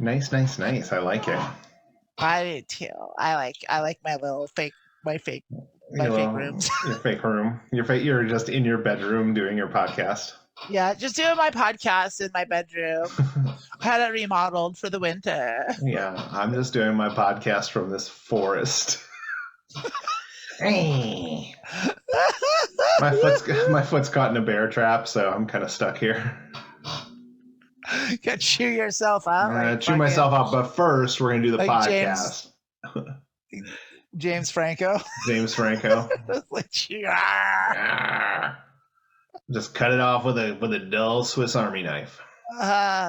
Nice. I like it. I do too. I like my little fake rooms. Your fake room. You're just in your bedroom doing your podcast. Yeah, just doing my podcast in my bedroom. I had it remodeled for the winter. Yeah, I'm just doing my podcast from this forest. Hey. My foot's caught in a bear trap, so I'm kind of stuck here. You can chew yourself out. Like chew myself out, but first we're gonna do the podcast. James Franco. James Franco. Just cut it off with a dull Swiss Army knife.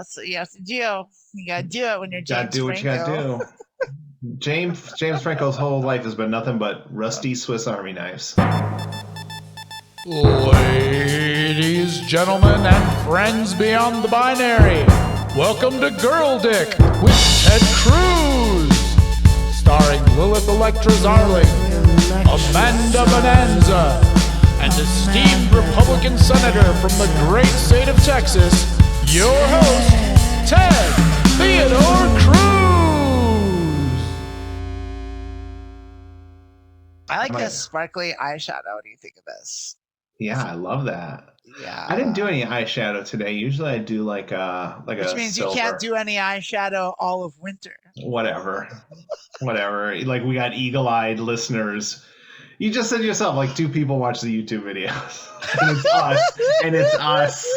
So you have to do. You gotta do it when you're James Franco. What you gotta do. James Franco's whole life has been nothing but rusty Swiss Army knives. Ladies, gentlemen, and friends beyond the binary, welcome to Girl Dick with Ted Cruz, starring Lilith Electra Zarling, Amanda Bonanza, and esteemed Republican Senator from the great state of Texas, your host, Ted Theodore Cruz. I like this sparkly eyeshadow. What do you think of this? Yeah, I love that. Yeah. I didn't do any eyeshadow today. Usually I do like Which means silver. You can't do any eyeshadow all of winter. Whatever. Like we got eagle-eyed listeners. You just said yourself, like 2 people watch the YouTube videos. And it's us.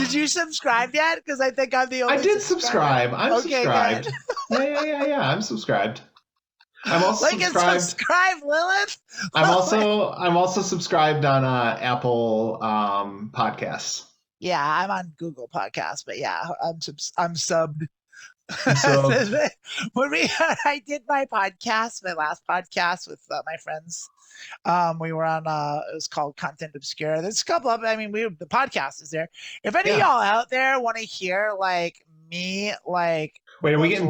Did you subscribe yet? Because I think I'm the only. I did subscribe. I'm subscribed. Yeah. I'm subscribed. I'm also subscribed. Subscribe, Lilith. I'm also subscribed on Apple Podcasts. Yeah, I'm on Google Podcasts, but yeah, I'm subbed. When I did my last podcast with my friends, we were on it was called Content Obscure. There's a couple of the podcast is there. If any of y'all out there want to hear like me wait, are we getting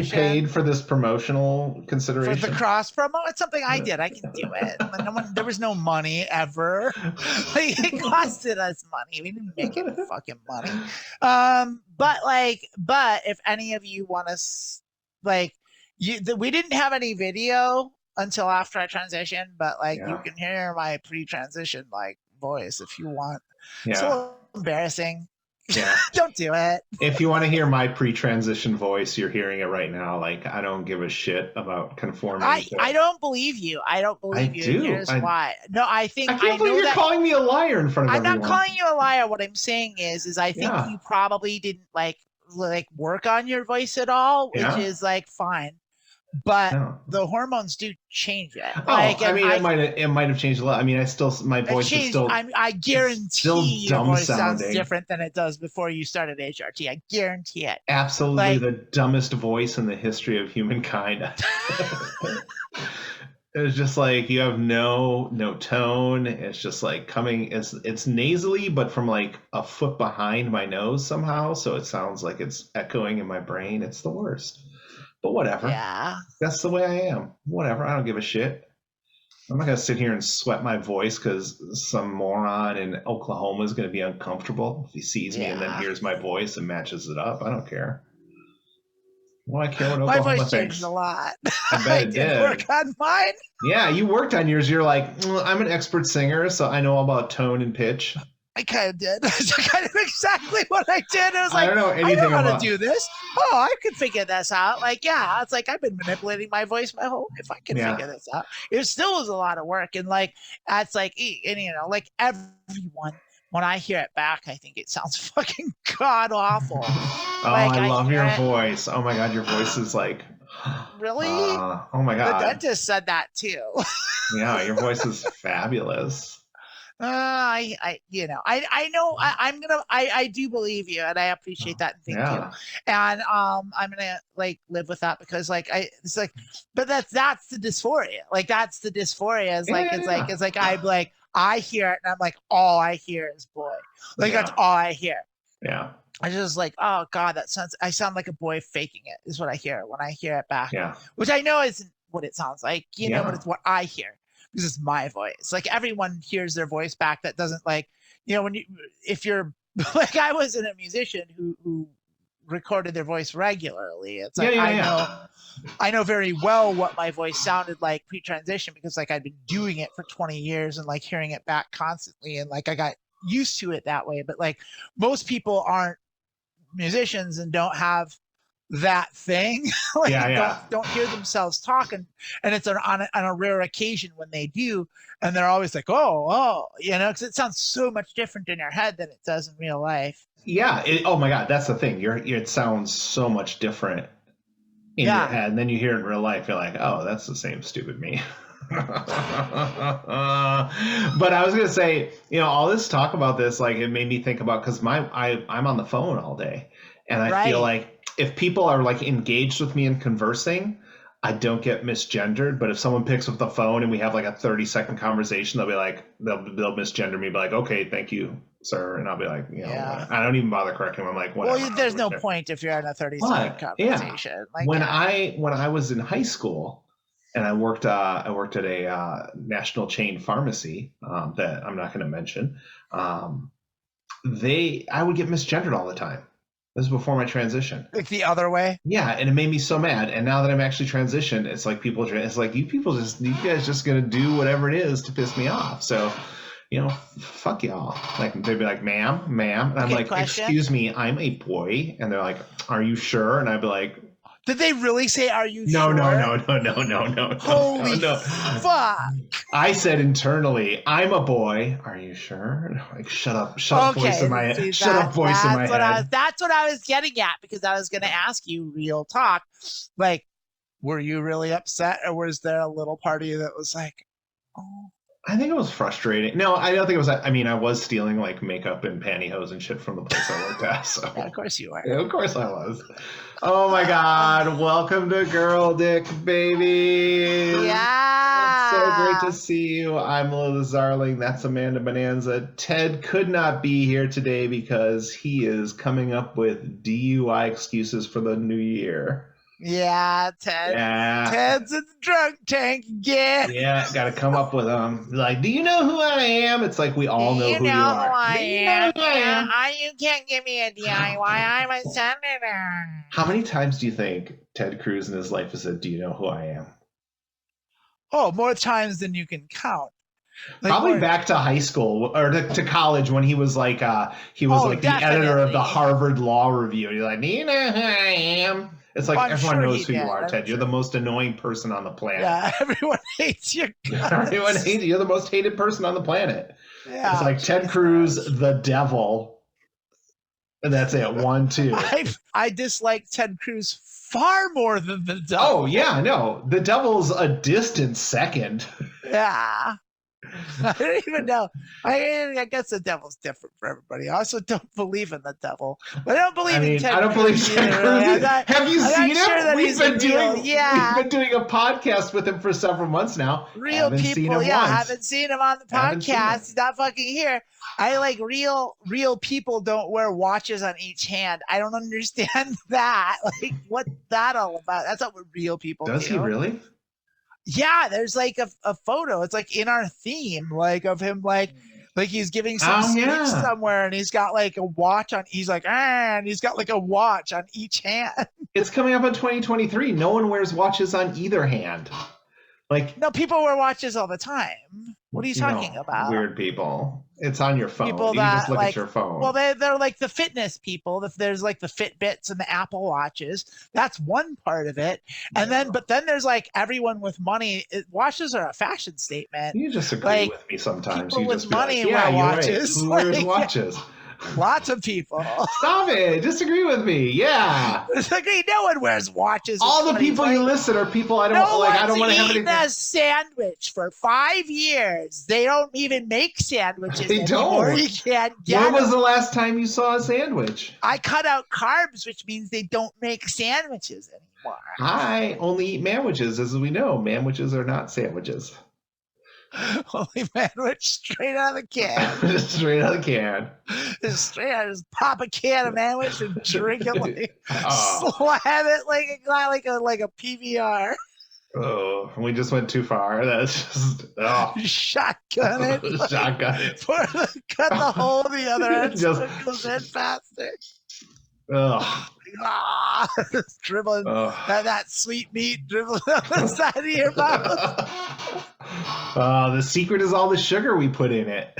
paid for this promotional consideration? For the cross promo? It's something I did. I can do it. There was no money ever. It costed us money. We didn't make any fucking money. But if any of you want to, we didn't have any video until after I transitioned, but you can hear my pre-transition voice if you want. Yeah. It's a little embarrassing. Yeah. Don't do it. If you want to hear my pre-transition voice, you're hearing it right now. I don't give a shit about conforming. I don't believe you. I don't believe you. Do. Here's why. No, I can't believe you're calling me a liar in front of everyone. I'm not calling you a liar. What I'm saying is I think you probably didn't work on your voice at all, which is fine. But the hormones do change it. It might have changed a lot. My voice is still. I guarantee your voice sounds different than it does before you started HRT. I guarantee it. Absolutely, the dumbest voice in the history of humankind. It's just you have no tone. It's just coming. It's nasally, but from a foot behind my nose somehow. So it sounds like it's echoing in my brain. It's the worst. But whatever. Yeah. That's the way I am. Whatever. I don't give a shit. I'm not going to sit here and sweat my voice because some moron in Oklahoma is going to be uncomfortable if he sees me and then hears my voice and matches it up. I don't care. Well, I care what Oklahoma thinks. My voice changed a lot. I bet it did. Work on mine. Yeah, you worked on yours. You're I'm an expert singer, so I know all about tone and pitch. I kind of did. That's kind of exactly what I did. I was I don't know anything I know how to do this. Oh, I could figure this out. It's I've been manipulating my voice my whole life. I can figure this out. It still is a lot of work. And that's everyone, when I hear it back, I think it sounds fucking god awful. I love your voice. Oh my God, your voice is really? Oh my God. The dentist said that too. Yeah, your voice is fabulous. I know I do believe you, and I appreciate that and thank you. And I'm gonna live with that because but that's the dysphoria. That's the dysphoria. I hear it and I'm all I hear is boy. That's all I hear. Yeah. I just oh God, I sound like a boy faking it is what I hear when I hear it back. Yeah. Which I know isn't what it sounds like, but it's what I hear. This is my voice. Everyone hears their voice back that doesn't if you're I wasn't a musician who recorded their voice regularly. It's like I know very well what my voice sounded like pre-transition because like I'd been doing it for 20 years and like hearing it back constantly and like I got used to it that way. But like most people aren't musicians and don't have that thing. Like don't hear themselves talking, and it's on a rare occasion when they do, and they're always like, oh, you know, because it sounds so much different in your head than it does in real life. Yeah. Oh my God, that's the thing. It sounds so much different in your head, and then you hear it in real life. You're like, oh, that's the same stupid me. But I was gonna say, you know, all this talk about this, like, it made me think about because I'm on the phone all day, and I feel like if people are like engaged with me and conversing, I don't get misgendered. But if someone picks up the phone and we have like a 30-second conversation, they'll be like, they'll misgender me, be like, okay, thank you, sir. And I'll be like, you know, I don't even bother correcting them. I'm like, whatever. Well, there's no point if you're in a 30-second conversation. Yeah. Like, when I was in high school and I worked at a national chain pharmacy that I'm not going to mention, I would get misgendered all the time. This is before my transition. Like the other way? Yeah, and it made me so mad. And now that I'm actually transitioned, it's like you guys just gonna do whatever it is to piss me off. So, you know, fuck y'all. Like they'd be like, ma'am. And I'm like, excuse me, I'm a boy. And they're like, are you sure? And I'd be like, did they really say, are you sure? No. Holy fuck. I said internally, I'm a boy. Are you sure? Like, shut up, voice in my head. Shut up, voice in my head. That's what I was getting at, because I was going to ask you real talk. Like, were you really upset, or was there a little part of you that was like, oh? I think it was frustrating. No, I don't think it was. I mean, I was stealing like makeup and pantyhose and shit from the place I worked at. So yeah, of course you were. Yeah, of course I was. Oh my God! Welcome to Girl Dick, baby. Yeah. It's so great to see you. I'm Lilith Zarling. That's Amanda Bonanza. Ted could not be here today because he is coming up with DUI excuses for the new year. Yeah, Ted. Yeah. Ted's in the drunk tank again. Yeah, got to come up with like, do you know who I am? It's like we all know who you are. You can't give me a DIY. I'm a senator. How many times do you think Ted Cruz in his life has said, do you know who I am? Oh, more times than you can count. Like, probably back to high school or to college when he was like the editor of the Harvard Law Review. He's like, do you know who I am? It's like everyone knows who you are, Ted. You're the most annoying person on the planet. Yeah, everyone hates you. Everyone hates you. You're the most hated person on the planet. Yeah, it's like Ted Cruz, the devil, and that's it. 1, 2. I dislike Ted Cruz far more than the devil. Oh yeah, no, the devil's a distant second. Yeah. I don't even know. I guess the devil's different for everybody. I also don't believe in the devil. But I don't believe in Ted Cruz. I don't believe Ted Cruz. Have you seen him? Sure we've been doing a podcast with him for several months now. Real people, haven't seen him on the podcast. He's not fucking here. I like real people don't wear watches on each hand. I don't understand that. Like, what's that all about? That's not what real people do. Does he really? Yeah, there's like a photo. It's like in our theme, like of him, like he's giving some speech somewhere, and he's got like a watch on. He's like, and he's got like a watch on each hand. It's coming up in 2023. No one wears watches on either hand. Like, no, people wear watches all the time. What are you talking about? Weird people. It's on your phone. People you that, just look at your phone. Well, they're like the fitness people. If there's like the Fitbits and the Apple Watches, that's one part of it. And then there's like everyone with money. Watches are a fashion statement. You just agree with me sometimes. People you with just money wear watches. Right. Who wears watches? Lots of people. Stop it. Disagree with me. Yeah. Disagree. No one wears watches. All the people you listed are people I don't like. I don't want to have anything. A sandwich for 5 years. They don't even make sandwiches anymore. You can't get When was the last time you saw a sandwich? I cut out carbs, which means they don't make sandwiches anymore. I only eat manwiches, as we know. Manwiches are not sandwiches. Holy manwich straight out of the can. Straight out of the can. Just pop a can of manwich and drink it like slam it like a PBR. Oh, we just went too far. That's just shotgun it. Shotgun it. Cut the hole in the other end so it goes in faster. Oh, dribbling that sweet meat dribbling on the side of your mouth. The secret is all the sugar we put in it.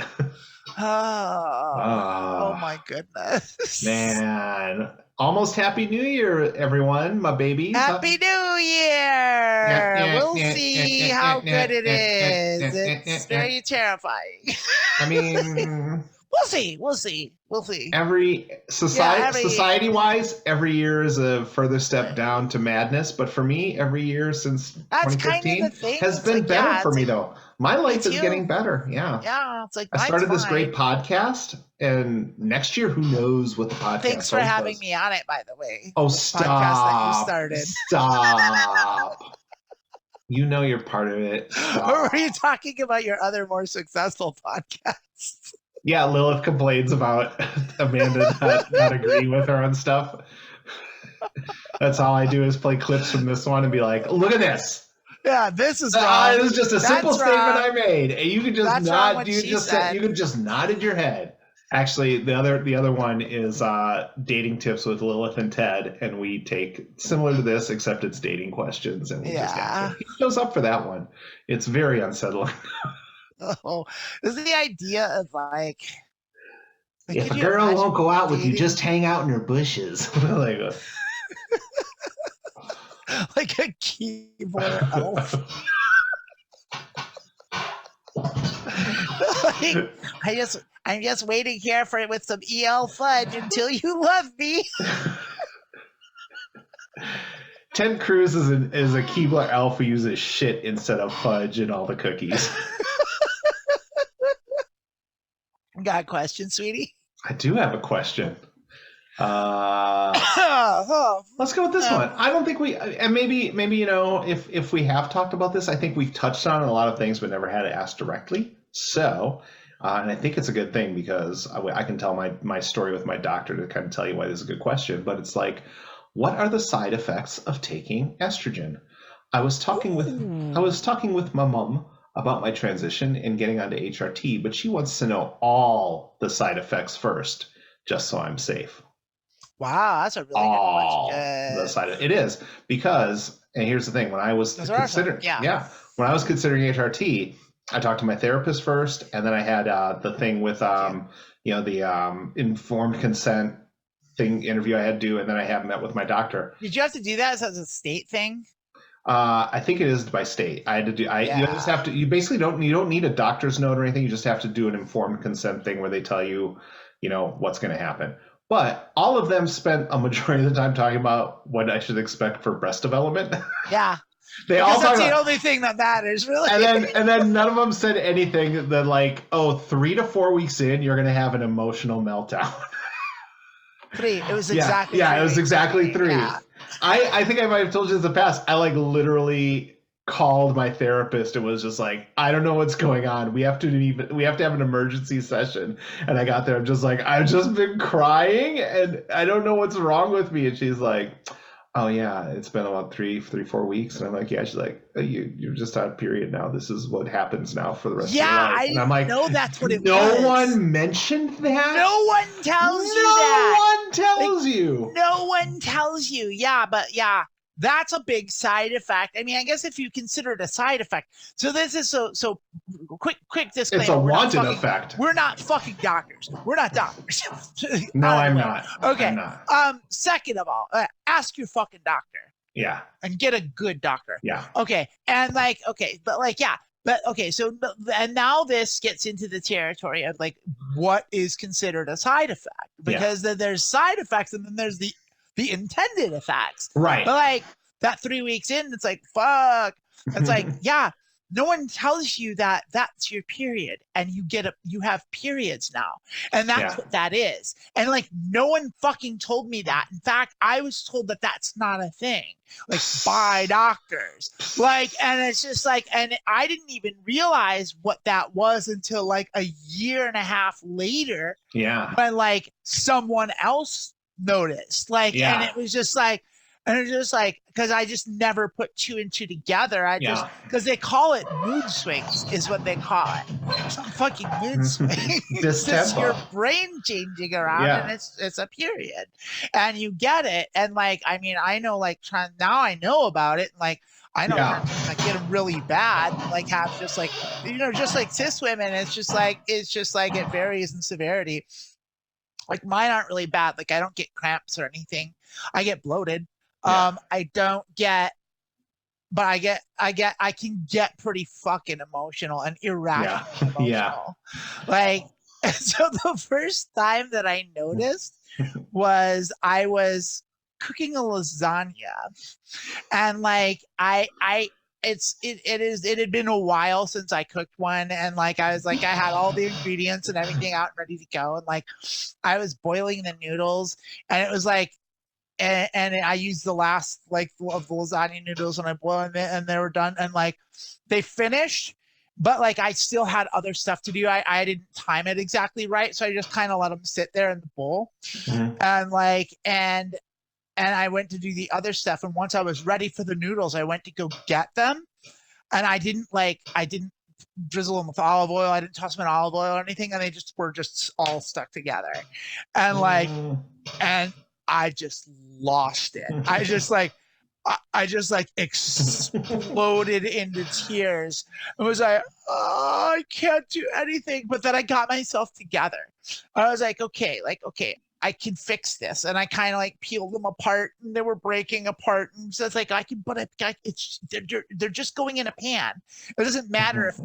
Oh my goodness. Man. Almost Happy New Year, everyone, my babies. Happy New Year! We'll see how good it is. It's very terrifying. I mean... We'll see. Every society-wise, every year is a further step down to madness. But for me, every year since 2015 has been better for me, though. My life is getting better. Yeah. Yeah, it's like I started this great podcast, and next year, who knows what the podcast? Thanks for having me on it, by the way. Oh, stop! Podcast that you started. Stop. You know you're part of it. Stop. Or were you talking about your other more successful podcasts? Yeah, Lilith complains about Amanda not agreeing with her on stuff. That's all I do is play clips from this one and be like, look at this. Yeah, this is wrong. This is just a simple statement I made. And you can just nod. You can just nodded your head. Actually, the other one is dating tips with Lilith and Ted, and we take similar to this, except it's dating questions, and we just answer. He shows up for that one. It's very unsettling. Oh, this is the idea of like if a girl won't go out with you, just hang out in her bushes. Like a keyboard elf. I'm just waiting here with some EL fudge until you love me. Ted Cruz is a Keebler elf who uses shit instead of fudge in all the cookies. Got a question, sweetie? I do have a question. Let's go with this one. I don't think and maybe if we have talked about this, I think we've touched on a lot of things but never had it asked directly. So, and I think it's a good thing because I can tell my story with my doctor to kind of tell you why this is a good question. But it's like, what are the side effects of taking estrogen? I was talking with my mom about my transition and getting onto HRT, but she wants to know all the side effects first, just so I'm safe. Wow, that's a really good question. It is because, and here's the thing: when I was considering HRT, I talked to my therapist first, and then I had the thing with the informed consent interview I had to do, and then I have met with my doctor. Did you have to do that as a state thing? I think it is by state. I had to do. You just have to. You basically don't need a doctor's note or anything. You just have to do an informed consent thing where they tell you, what's going to happen. But all of them spent a majority of the time talking about what I should expect for breast development. Yeah. That's the only thing that matters, really. And then none of them said anything that like, 3 to 4 weeks in, you're going to have an emotional meltdown. 3. It was exactly. Yeah, it was exactly 3. Yeah. I think I might have told you in the past. I like literally called my therapist and was just like, I don't know what's going on. We have to have an emergency session. And I got there. I'm just like, I've just been crying and I don't know what's wrong with me. And she's like, oh yeah, it's been about 3-4 weeks. And I'm like, yeah. She's like, you're just on a period now. This is what happens now for the rest of your life. And I'm like, no, that's what it was. No one mentioned that. No one tells you that. No one tells you. No one tells you. Yeah, but yeah. That's a big side effect. I mean, I guess if you consider it a side effect. So this is so quick disclaimer. It's a wanted effect. We're not fucking doctors. We're not doctors. No, I'm not. Okay. I'm not. Second of all, ask your fucking doctor. Yeah. And get a good doctor. Yeah. Okay. And so and now this gets into the territory of like what is considered a side effect, because then there's side effects and then there's the intended effects. Right. But like that 3 weeks in, it's like, fuck. It's like, yeah, no one tells you that that's your period and you have periods now. And that's what that is. And like, no one fucking told me that. In fact, I was told that that's not a thing, like by doctors. Like, and it's just like, and I didn't even realize what that was until like a year and a half later. Yeah. When like someone else noticed, like, and it was just like, And it's just like, because I just never put 2 and 2 together. Because they call it mood swings, is what they call it. It's not fucking mood swing. It's just your brain changing around, and it's a period, and you get it. And like, I mean, I know, like, now I know about it. Like, I know like get them really bad, like have just like, just like cis women. It's just like it varies in severity. Like mine aren't really bad. Like I don't get cramps or anything. I get bloated. I don't get, but I can get pretty fucking emotional and irrationally emotional. Like, so the first time that I noticed was I was cooking a lasagna, and like it had been a while since I cooked one, and like I was like, I had all the ingredients and everything out and ready to go, and like I was boiling the noodles, and it was like, and I used the last like of the lasagna noodles, and I boiled it, and they were done, and like they finished, but like I still had other stuff to do. I didn't time it exactly right, so I just kind of let them sit there in the bowl, and like and I went to do the other stuff. And once I was ready for the noodles, I went to go get them, and I didn't drizzle them with olive oil. I didn't toss them in olive oil or anything, and they just were just all stuck together, and like and I just lost it. I just exploded into tears. It was like, oh, I can't do anything. But then I got myself together. I was like, okay, I can fix this. And I kind of like peeled them apart, and they were breaking apart. And so it's like, they're just going in a pan. It doesn't matter if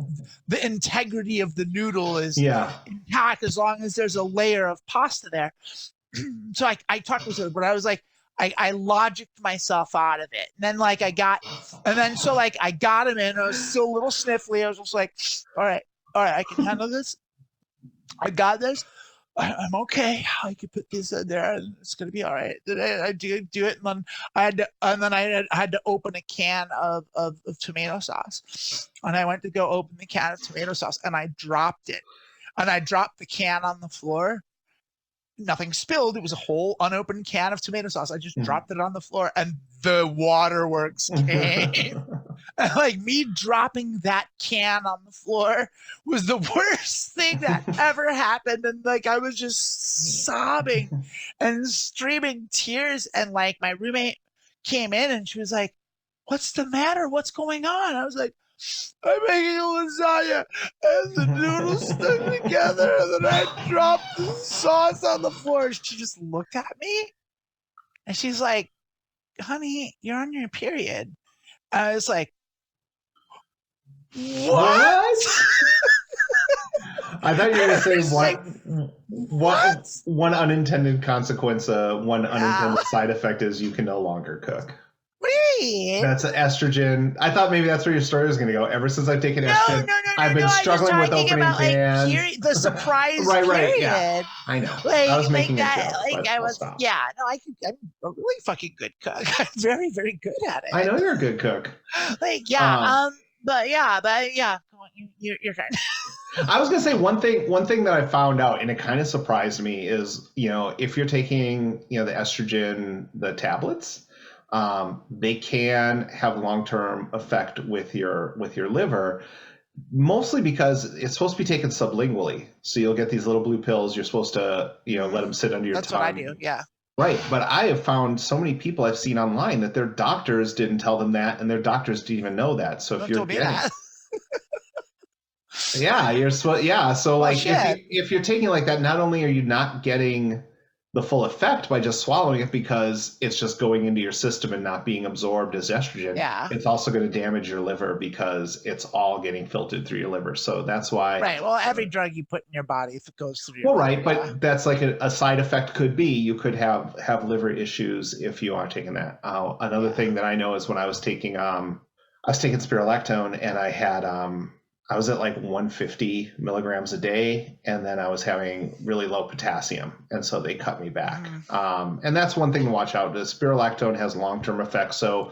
the integrity of the noodle is intact, as long as there's a layer of pasta there. So I talked with her, but I was like, I logicked myself out of it. And then like I got him in. I was still a little sniffly. I was just like, all right, I can handle this. I got this. I'm okay. I can put this in there, and it's gonna be all right. I do it, and then I had to open a can of tomato sauce, and I went to go open the can of tomato sauce, and I dropped it, and I dropped the can on the floor. Nothing spilled. It was a whole unopened can of tomato sauce. I just dropped it on the floor, and the waterworks came. And like me dropping that can on the floor was the worst thing that ever happened. And like I was just sobbing and streaming tears. And like my roommate came in, and she was like, "What's the matter? What's going on?" I was like, I'm making a lasagna, and the noodles stuck together, and then I dropped the sauce on the floor. She just looked at me, and she's like, "Honey, you're on your period." And I was like, "What?" I thought you were going to say one unintended consequence, one unintended side effect is you can no longer cook. What do you mean? That's an estrogen. I thought maybe that's where your story was going to go. Ever since I've taken estrogen, I've been struggling with opening cans. Like, the surprise right, yeah. I know. Like, I was making that, a joke. Like I was, I'm a really fucking good cook. I'm very, very good at it. I know you're a good cook. But you're fine. I was gonna say one thing that I found out, and it kind of surprised me, is if you're taking the estrogen, the tablets, they can have long-term effect with your liver, mostly because it's supposed to be taken sublingually. So you'll get these little blue pills. You're supposed to let them sit under your tongue. That's what I do. Yeah. Right, but I have found so many people I've seen online that their doctors didn't tell them that, and their doctors didn't even know that. So if you're getting so like if you're taking like that, not only are you not getting the full effect by just swallowing it because it's just going into your system and not being absorbed as estrogen, it's also going to damage your liver because it's all getting filtered through your liver. So that's why. Right. Well, every drug you put in your body, if it goes through your liver, but that's like a side effect could be you could have liver issues if you are taking that. Another thing that I know is when I was taking spironolactone, and I had I was at like 150 milligrams a day, and then I was having really low potassium, and so they cut me back. And that's one thing to watch out. The spironolactone has long-term effects. So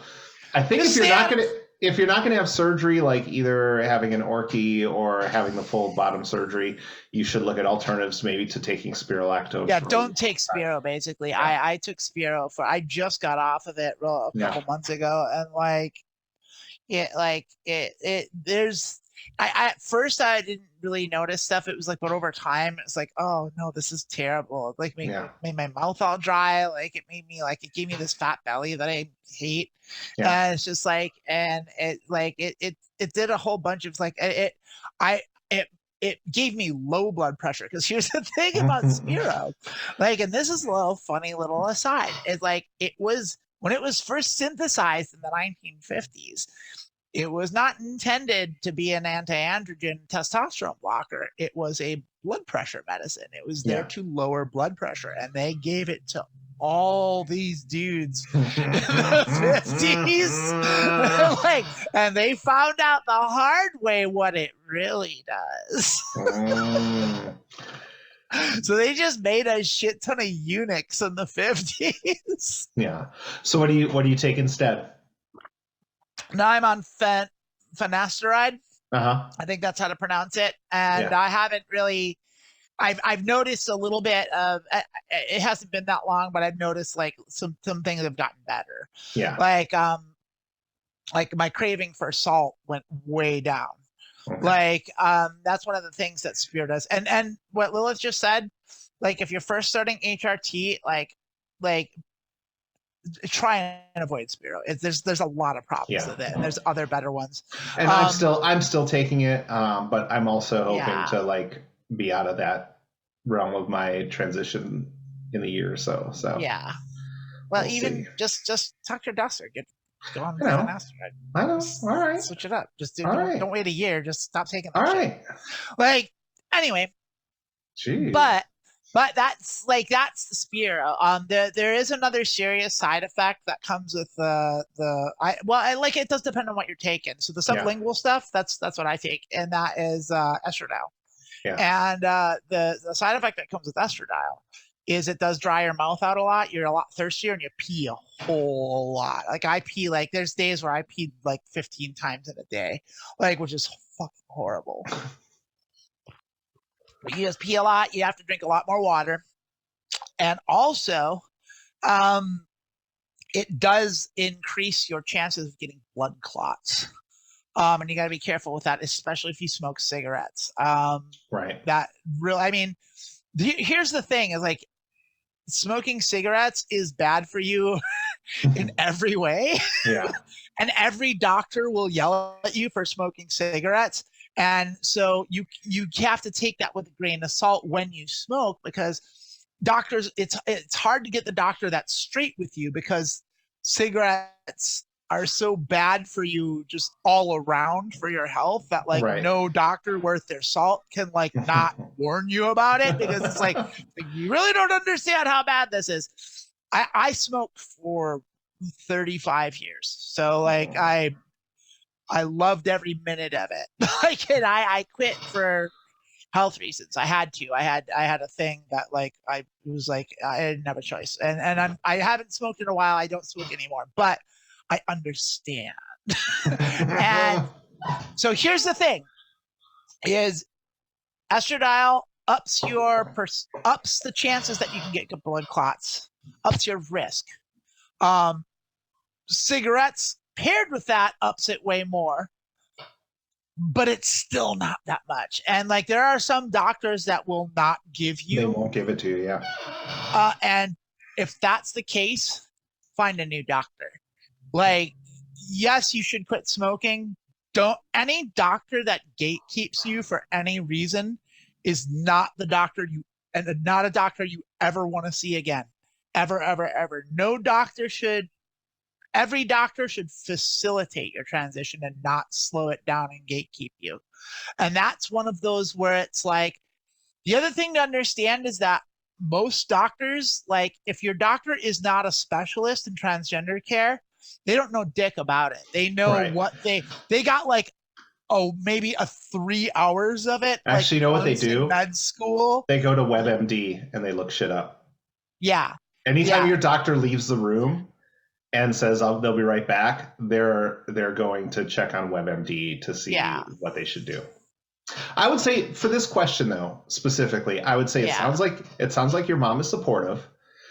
I think if you're not going to, if you're not going to have surgery, like either having an orchi or having the full bottom surgery, you should look at alternatives, maybe to taking spirolactone. Yeah, don't take Spiro. Basically, yeah. I took Spiro I just got off of it a couple months ago, and there's. At first I didn't really notice stuff. It was like, but over time it's like, oh no, this is terrible. Like made my mouth all dry. Like it made me it gave me this fat belly that I hate. Yeah. And it's just like, and it did a whole bunch of it gave me low blood pressure. Because here's the thing about Spiro, and this is a little funny little aside. It's it was when it was first synthesized in the 1950s. It was not intended to be an anti-androgen testosterone blocker. It was a blood pressure medicine. It was there to lower blood pressure, and they gave it to all these dudes in the 50s. And they found out the hard way what it really does. So they just made a shit ton of eunuchs in the 50s. Yeah. So what do you take instead? Now I'm on finasteride. I think that's how to pronounce it. And I haven't really, I've noticed a little bit of, it hasn't been that long, but I've noticed some things have gotten better. Yeah. Like my craving for salt went way down. Okay. That's one of the things that Spiro does. And what Lilith just said, if you're first starting HRT, try and avoid Spiro. There's a lot of problems with it, and there's other better ones. And I'm still taking it, but I'm also hoping to be out of that realm of my transition in a year or so. So yeah. Well, even just talk to your doctor. Go on finasteride. I know. All right. Switch it up. Just don't wait a year. Just stop taking that shit. Right. Anyway. Jeez. But that's Spiro. There is another serious side effect that comes with it does depend on what you're taking. So the sublingual stuff, that's what I take, and that is estradiol. Yeah. And the side effect that comes with estradiol is it does dry your mouth out a lot. You're a lot thirstier, and you pee a whole lot. I pee there's days where I pee 15 times in a day, which is fucking horrible. You just pee a lot. You have to drink a lot more water. And also, it does increase your chances of getting blood clots. And you got to be careful with that, especially if you smoke cigarettes. Right. That really, here's the thing is smoking cigarettes is bad for you in every way. Yeah. And every doctor will yell at you for smoking cigarettes. And so you have to take that with a grain of salt when you smoke, because doctors, it's hard to get the doctor that's straight with you, because cigarettes are so bad for you just all around for your health that no doctor worth their salt can not warn you about it, because it's you really don't understand how bad this is. I smoked for 35 years. So I loved every minute of it. And I quit for health reasons. I had to. I had a thing that I didn't have a choice. And I haven't smoked in a while. I don't smoke anymore, but I understand. And so here's the thing: is estradiol ups the chances that you can get blood clots, ups your risk. Cigarettes paired with that ups it way more, but it's still not that much. And there are some doctors that will not give you. They won't give it to you, yeah. And if that's the case, find a new doctor. Yes, you should quit smoking. Any doctor that gatekeeps you for any reason is not the doctor not a doctor you ever want to see again. Ever, ever, ever. Every doctor should facilitate your transition and not slow it down and gatekeep you. And that's one of those where it's the other thing to understand is that most doctors, if your doctor is not a specialist in transgender care, they don't know dick about it. They know what they got maybe 3 hours of it. Actually, you know what they do? Med school. They go to WebMD and they look shit up. Yeah. Anytime your doctor leaves the room, and says they'll be right back, they're going to check on WebMD to see what they should do. I would say for this question though, specifically, I would say it sounds like your mom is supportive.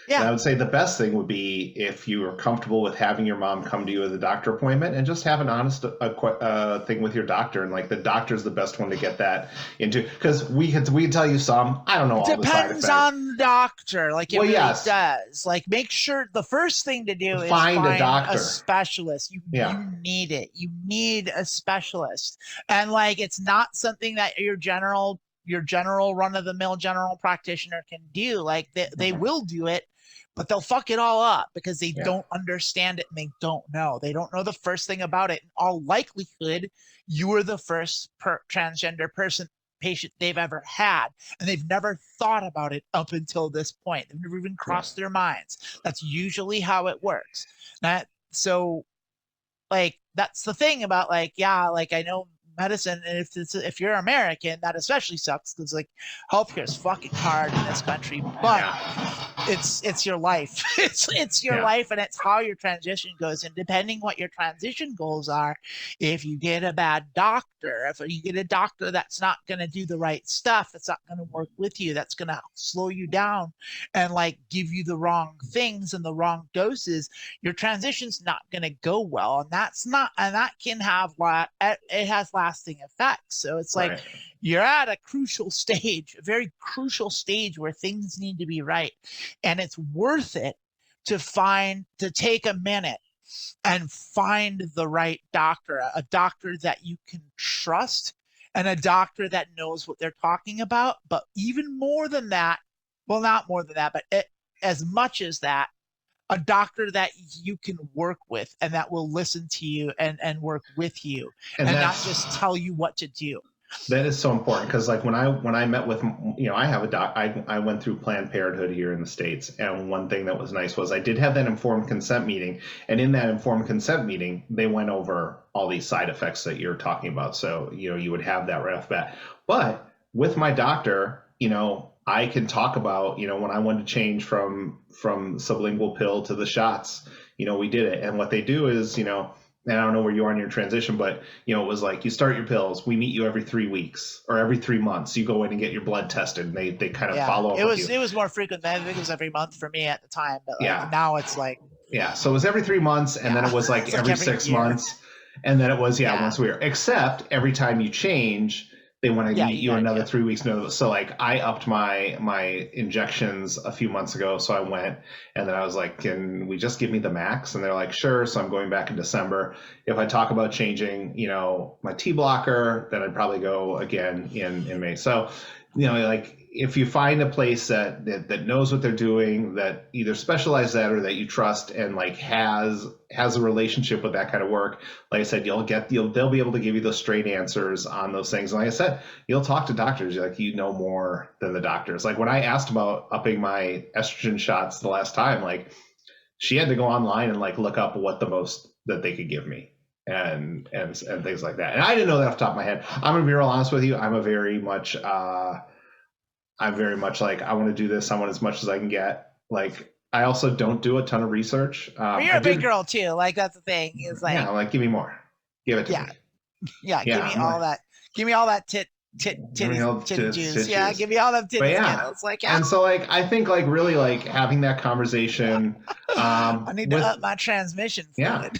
Yeah. And I would say the best thing would be if you are comfortable with having your mom come to you with a doctor appointment and just have an honest thing with your doctor. And like the doctor's the best one to get that into, because we can tell you some. I don't know all the side effects. Depends on the doctor. Like it really does. Like make sure the first thing to do is find a doctor, a specialist. You need it. You need a specialist. And like it's not something that your general run-of-the-mill general practitioner can do. Like they will do it, but they'll fuck it all up because they don't understand it and they don't know. They don't know the first thing about it. In all likelihood, you were the first transgender patient they've ever had, and they've never thought about it up until this point. They've never even crossed their minds. That's usually how it works. So, like, that's the thing about, like, like, I know medicine, and if you're American, that especially sucks because like healthcare is fucking hard in this country, but it's your life. it's your life, and it's how your transition goes. And depending what your transition goals are, if you get a bad doctor, if you get a doctor that's not going to do the right stuff, that's not going to work with you, that's going to slow you down and like give you the wrong things and the wrong doses, your transition's not going to go well. And that can have it has lasting effects. So it's like you're at a crucial stage, a very crucial stage where things need to be right. And it's worth it to take a minute and find the right doctor, a doctor that you can trust and a doctor that knows what they're talking about. But even more than that, well, not more than that, but as much as that, a doctor that you can work with and that will listen to you and work with you and not just tell you what to do. That is so important because like when I met with, I have I went through Planned Parenthood here in the States, and one thing that was nice was I did have that informed consent meeting, and in that informed consent meeting they went over all these side effects that you're talking about. So you would have that right off the bat. But with my doctor, I can talk about, when I wanted to change from sublingual pill to the shots, we did it. And what they do is, and I don't know where you are in your transition, but, it was like you start your pills. We meet you every 3 weeks or every 3 months. You go in and get your blood tested, and they kind of follow up with you. It was more frequent. I think it was every month for me at the time, but now it's like. Yeah. So it was every 3 months, and then it was like every 6 months. And then it was, once a year. Except every time you change, they want to meet you another 3 weeks. So like I upped my injections a few months ago. So I went, and then I was like, can we just give me the max? And they're like, sure. So I'm going back in December. If I talk about changing, my T blocker, then I'd probably go again in May. So, like if you find a place that knows what they're doing, that either specializes that or that you trust and like has a relationship with that kind of work, like I said, they'll be able to give you those straight answers on those things. And like I said, you'll talk to doctors, like more than the doctors. Like when I asked about upping my estrogen shots the last time, like she had to go online and like look up what the most that they could give me and things like that. And I didn't know that off the top of my head. I'm gonna be real honest with you. I'm very much like, I want to do this. I want as much as I can get. Like, I also don't do a ton of research. You're a big girl too. Like that's the thing. Is like, give me more. Give it to me. Yeah. Give me all that. Give me all that tit juice. Yeah. Give me all that tit. It's like, And so like, I think like really like having that conversation. I need to up my transmission fluid.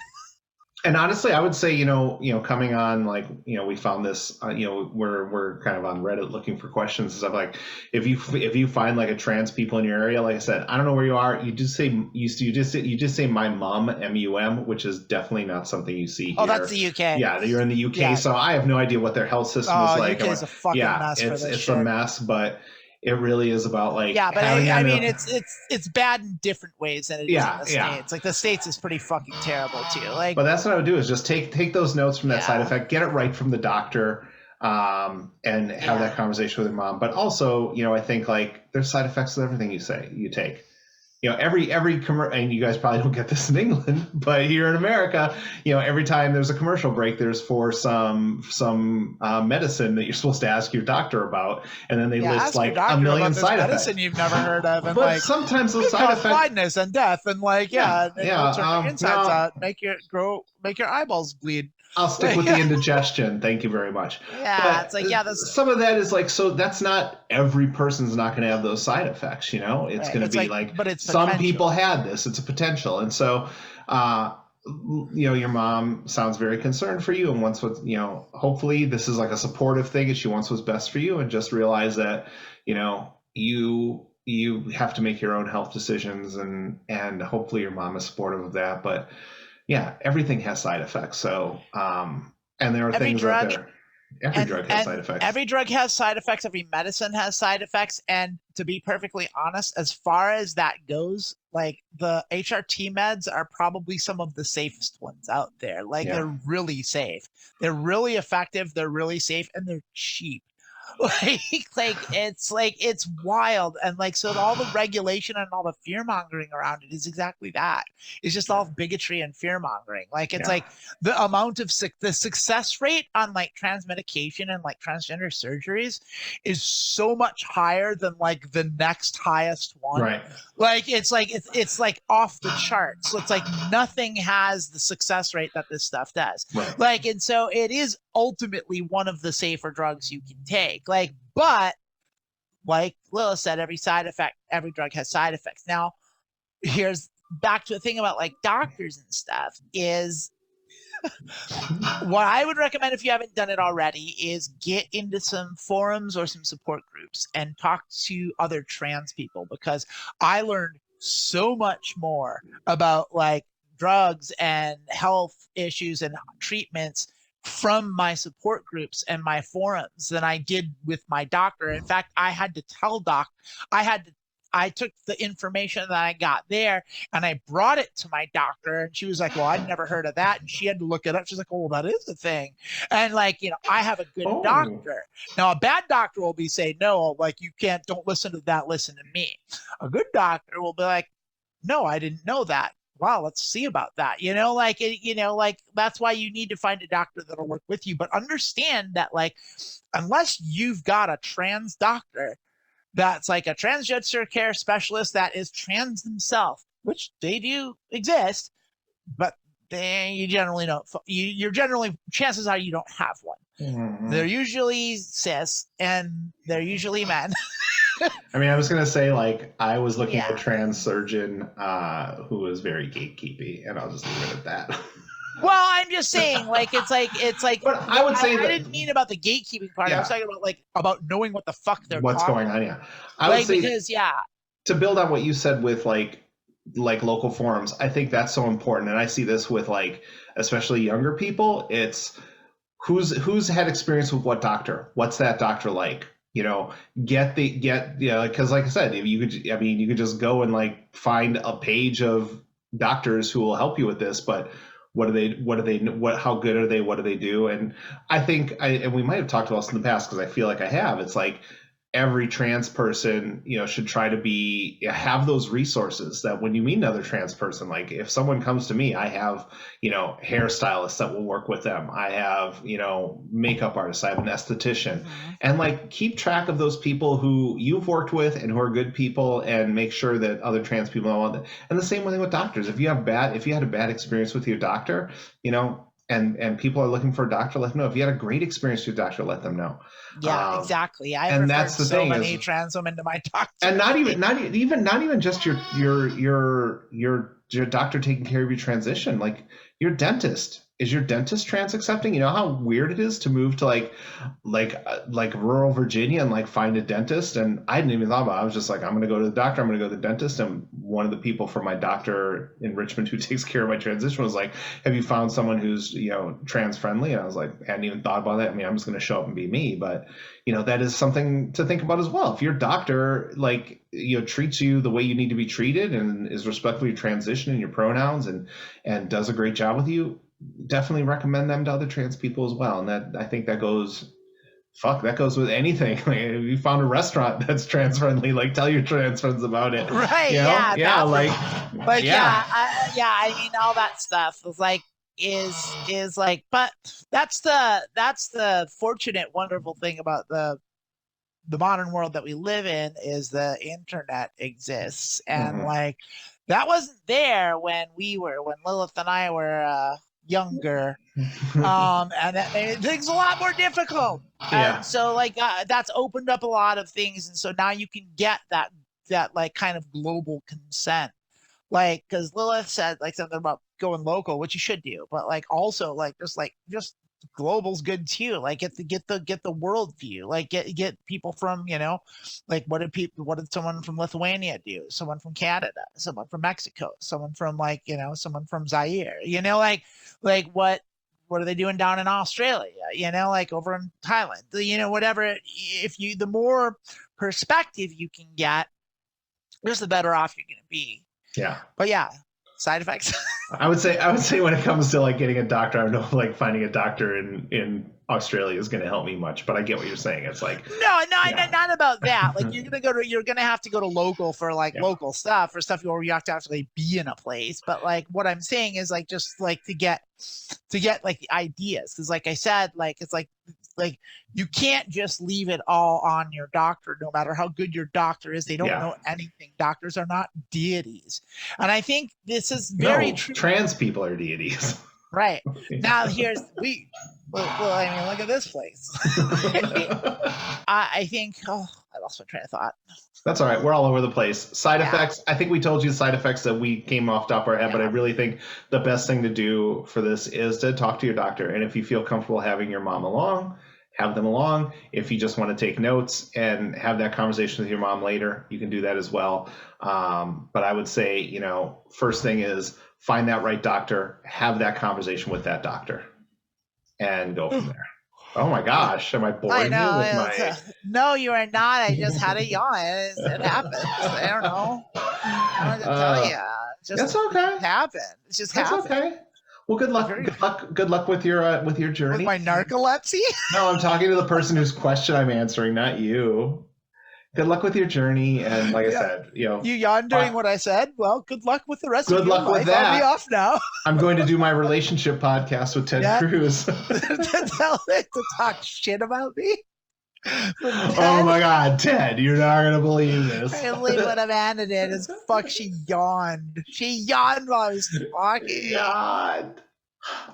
And honestly, I would say, coming on, like, we found this, we're kind of on Reddit looking for questions and stuff. Like, if you find like a trans people in your area, like I said, I don't know where you are. You just say my mum, MUM, which is definitely not something you see here. Oh, that's the UK. Yeah, you're in the UK, yeah. So I have no idea what their health system is like. UK is a fucking mess. It's a mess, but it really is about like. Yeah, but I mean, it's bad in different ways than it is in the States. Like the States is pretty fucking terrible too. Like, but that's what I would do is just take those notes from that side effect, get it right from the doctor, and have that conversation with your mom. But also, I think like there's side effects to everything you take. every and you guys probably don't get this in England, but here in America, every time there's a commercial break, there's for some medicine that you're supposed to ask your doctor about, and then they list like a million side effects. Medicine you've never heard of, and but like sometimes those side effects, blindness and death, and like turn your insides out, make your eyeballs bleed. I'll stick with the indigestion. Thank you very much. Yeah, but it's like, some of that is like, so that's not every person's not going to have those side effects, It's going to be like but it's some potential. People had this. It's a potential. And so, your mom sounds very concerned for you and wants what, hopefully this is like a supportive thing and she wants what's best for you, and just realize that, you have to make your own health decisions, and hopefully your mom is supportive of that. But yeah, everything has side effects. So, and there are things out there. Every drug has side effects. Every drug has side effects. Every medicine has side effects. And to be perfectly honest, as far as that goes, like the HRT meds are probably some of the safest ones out there. Like they're really safe. They're really effective. They're really safe, and they're cheap. It's wild. And like, so all the regulation and all the fear mongering around it is exactly that. It's just all bigotry and fear mongering. Like, it's like the amount of the success rate on like trans medication and like transgender surgeries is so much higher than like the next highest one. Right. Like, it's like off the charts. So it's like nothing has the success rate that this stuff does. Right. Like, and so it is ultimately one of the safer drugs you can take. Like, but like Lilith said, every drug has side effects. Now, here's back to the thing about like doctors and stuff is what I would recommend, if you haven't done it already, is get into some forums or some support groups and talk to other trans people, because I learned so much more about like drugs and health issues and treatments from my support groups and my forums than I did with my doctor. In fact, I had to tell I took the information that I got there and I brought it to my doctor, and she was like, well, I'd never heard of that. And she had to look it up. She's like, oh, well, that is a thing. And like, I have a good doctor. Now, a bad doctor will be saying, no, like you don't listen to that. Listen to me. A good doctor will be like, no, I didn't know that. Wow, let's see about that. Like that's why you need to find a doctor that'll work with you. But understand that, like, unless you've got a trans doctor that's like a transgender care specialist that is trans themselves, which they do exist, but you generally don't. You're generally, chances are you don't have one. Mm-hmm. They're usually cis and they're usually men. I mean, I was going to say, like, I was looking at a trans surgeon who was very gatekeepy, and I'll just leave it at that. Well, I'm just saying, like, it's like. But I would say I didn't mean about the gatekeeping part. I was talking about about knowing what the fuck what's going on. Yeah, I would say to build on what you said with like local forums. I think that's so important, and I see this with like especially younger people. It's who's had experience with what doctor. What's that doctor like? Because like I said, if you could just go and like find a page of doctors who will help you with this, but how good are they? What do they do? And I think and we might have talked about this in the past, because I feel like I have. It's like every trans person, should try to have those resources that when you meet another trans person, like if someone comes to me, I have, hairstylists that will work with them. I have, makeup artists. I have an esthetician, and like keep track of those people who you've worked with and who are good people, and make sure that other trans people know that. And the same thing with doctors. If you had a bad experience with your doctor, and people are looking for a doctor, let them know. If you had a great experience with your doctor, let them know. Yeah, exactly. I've referred so many trans women to my doctor. And not even just your doctor taking care of your transition, like your dentist. Is your dentist trans accepting? You know how weird it is to move to like rural Virginia and like find a dentist? And I didn't even thought about it. I was just like, I'm going to go to the doctor. I'm going to go to the dentist. And one of the people from my doctor in Richmond who takes care of my transition was like, have you found someone who's, trans friendly? And I was like, I hadn't even thought about that. I mean, I'm just going to show up and be me. But, that is something to think about as well. If your doctor, treats you the way you need to be treated and is respectful of your transition and your pronouns and does a great job with you, definitely recommend them to other trans people as well. And that, I think that goes fuck, that goes with anything. Like, if you found a restaurant that's trans friendly, like tell your trans friends about it. Right. You know? Yeah. Like I mean, all that stuff is like, is like, but that's the fortunate, wonderful thing about the modern world that we live in is the internet exists. And like, that wasn't there when Lilith and I were younger. And that made things a lot more difficult. Yeah. And so like that's opened up a lot of things, and so now you can get that like kind of global consent, like because Lilith said like something about going local, which you should do, but like also like just global's good too. Like get the world view, like get people from, you know, like what did someone from Lithuania do, someone from Canada, someone from Mexico, someone from like, you know, someone from Zaire, you know, like what are they doing down in Australia, you know, like over in Thailand, you know, whatever. If you, the more perspective you can get, just the better off you're going to be. Yeah. But yeah, side effects. I would say when it comes to like getting a doctor, I don't know if like finding a doctor in Australia is going to help me much, but I get what you're saying. It's like not about that. Like you're gonna have to go to local for like local stuff or stuff where you have to actually be in a place. But like what I'm saying is like just like to get like the ideas, because like I said, like it's like you can't just leave it all on your doctor, no matter how good your doctor is. They don't know anything. Doctors are not deities, and I think this is very true. Trans people are deities. Right. Now well, I mean, look at this place. I think, I lost my train of thought. That's all right. We're all over the place. Side effects. I think we told you the side effects that we came off the top of our head, but I really think the best thing to do for this is to talk to your doctor. And if you feel comfortable having your mom along, have them along. If you just want to take notes and have that conversation with your mom later, you can do that as well. But I would say, you know, first thing is find that right doctor, have that conversation with that doctor, and go from there. Oh my gosh, am I boring you with my... No, you are not. I just had a yawn. It happens. I don't know. I don't know what to tell you. That's okay. It happened. It's just That's happened. okay. Well, good luck. Good luck with your journey. With my narcolepsy? No, I'm talking to the person whose question I'm answering, not you. Good luck with your journey, and like I said, you know, you yawned during what I said. Well, good luck with the rest of your life. Good luck with that. I'll be off now. I'm going to do my relationship podcast with Ted Cruz. to talk shit about me. Oh my God, Ted, you're not gonna believe this. Apparently what Amanda did is she yawned. She yawned while I was talking. God.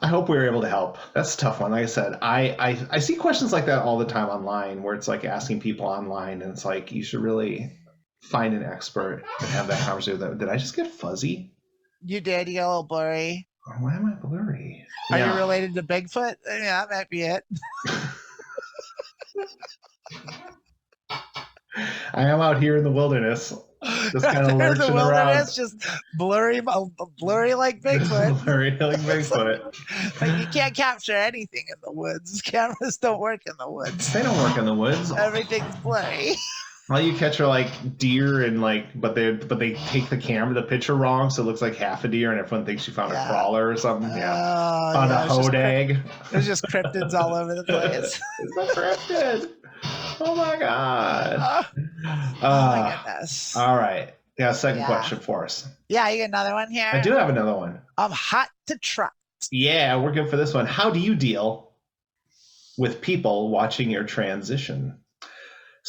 I hope we were able to help. That's a tough one. Like I said, I see questions like that all the time online, where it's like asking people online, and it's like you should really find an expert and have that conversation with them. Did I just get fuzzy? You did. You got a little blurry. Why am I blurry? Are you related to Bigfoot? Yeah, that might be it. I am out here in the wilderness, just kind of lurching around. Just blurry like Bigfoot. Blurry like Bigfoot. Like you can't capture anything in the woods. Cameras don't work in the woods. They don't work in the woods. Everything's blurry. All you catch are like deer, and like, but they take the picture wrong, so it looks like half a deer, and everyone thinks you found a crawler or something. Found a hodag. There's just cryptids all over the place. It's a cryptid. Oh my God. Oh my goodness. All right. Yeah, second question for us. Yeah, you got another one here? I do have another one. I'm hot to trot. Yeah, we're good for this one. How do you deal with people watching your transition?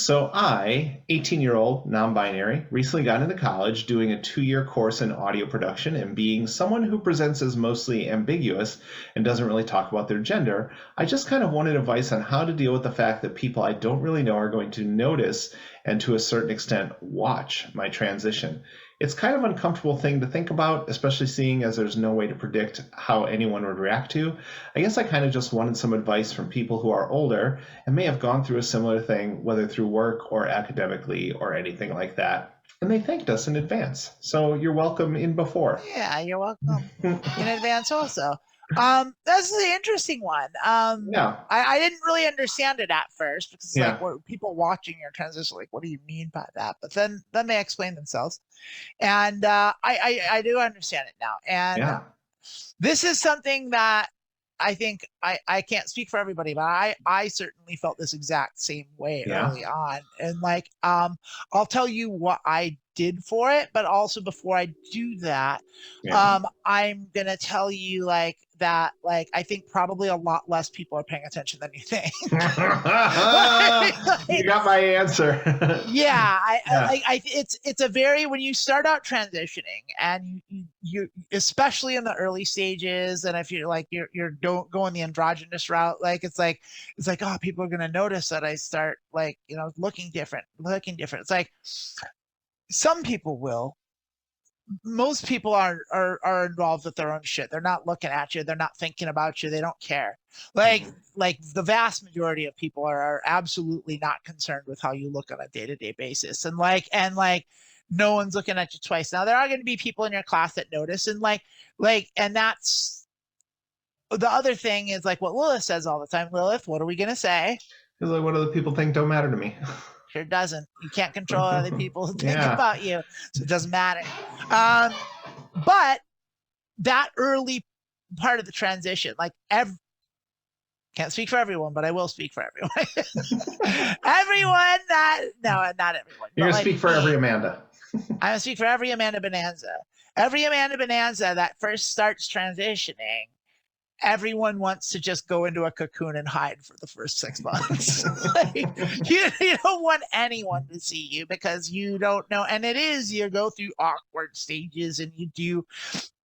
So I, 18-year-old, non-binary, recently got into college doing a 2-year course in audio production, and being someone who presents as mostly ambiguous and doesn't really talk about their gender, I just kind of wanted advice on how to deal with the fact that people I don't really know are going to notice and to a certain extent watch my transition. It's kind of an uncomfortable thing to think about, especially seeing as there's no way to predict how anyone would react to. I guess I kind of just wanted some advice from people who are older and may have gone through a similar thing, whether through work or academically or anything like that. And they thanked us in advance. So you're welcome in before. Yeah, you're welcome in advance also. That's the interesting one. I didn't really understand it at first, because like, what people watching your transition, like, what do you mean by that? But then they explain themselves, and I do understand it now. And this is something that I think I can't speak for everybody, but I certainly felt this exact same way early on. And like, I'll tell you what I did for it, but also before I do that, I'm gonna tell you like that, like, I think probably a lot less people are paying attention than you think. You got my answer. It's a very, when you start out transitioning and you especially in the early stages, and if you're like you're going the androgynous route, like it's like oh, people are gonna notice that I start like, you know, looking different. It's like some people will. Most people are involved with their own shit. They're not looking at you. They're not thinking about you. They don't care. Like the vast majority of people are absolutely not concerned with how you look on a day-to-day basis. And no one's looking at you twice. Now there are going to be people in your class that notice, and and that's the other thing is like what Lilith says all the time. Lilith, what are we going to say? Because like, what other people think don't matter to me. Sure doesn't. You can't control other people who think about you, so it doesn't matter. But that early part of the transition, like can't speak for everyone, but I will speak for everyone. Everyone that not everyone. You're gonna speak for every Amanda. I'm gonna speak for every Amanda Bonanza. Every Amanda Bonanza that first starts transitioning. Everyone wants to just go into a cocoon and hide for the first 6 months. Like, you don't want anyone to see you because you don't know. And you go through awkward stages and you do.